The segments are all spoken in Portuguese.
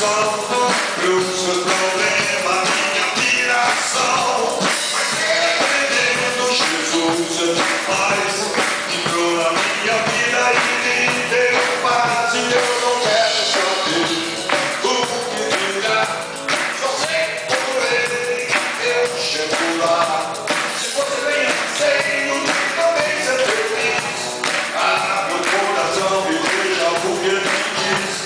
Pros seus problemas, minha piração. Mas entendendo, Jesus é demais. Entrou na minha vida e me deu paz. E eu não quero saber o que virá. Só sei por ele, eu chego lá. Se você vem anseio, também ser feliz. Abre o coração e veja o que ele diz.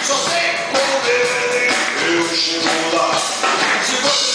Só sei correr, eu chego lá. Se você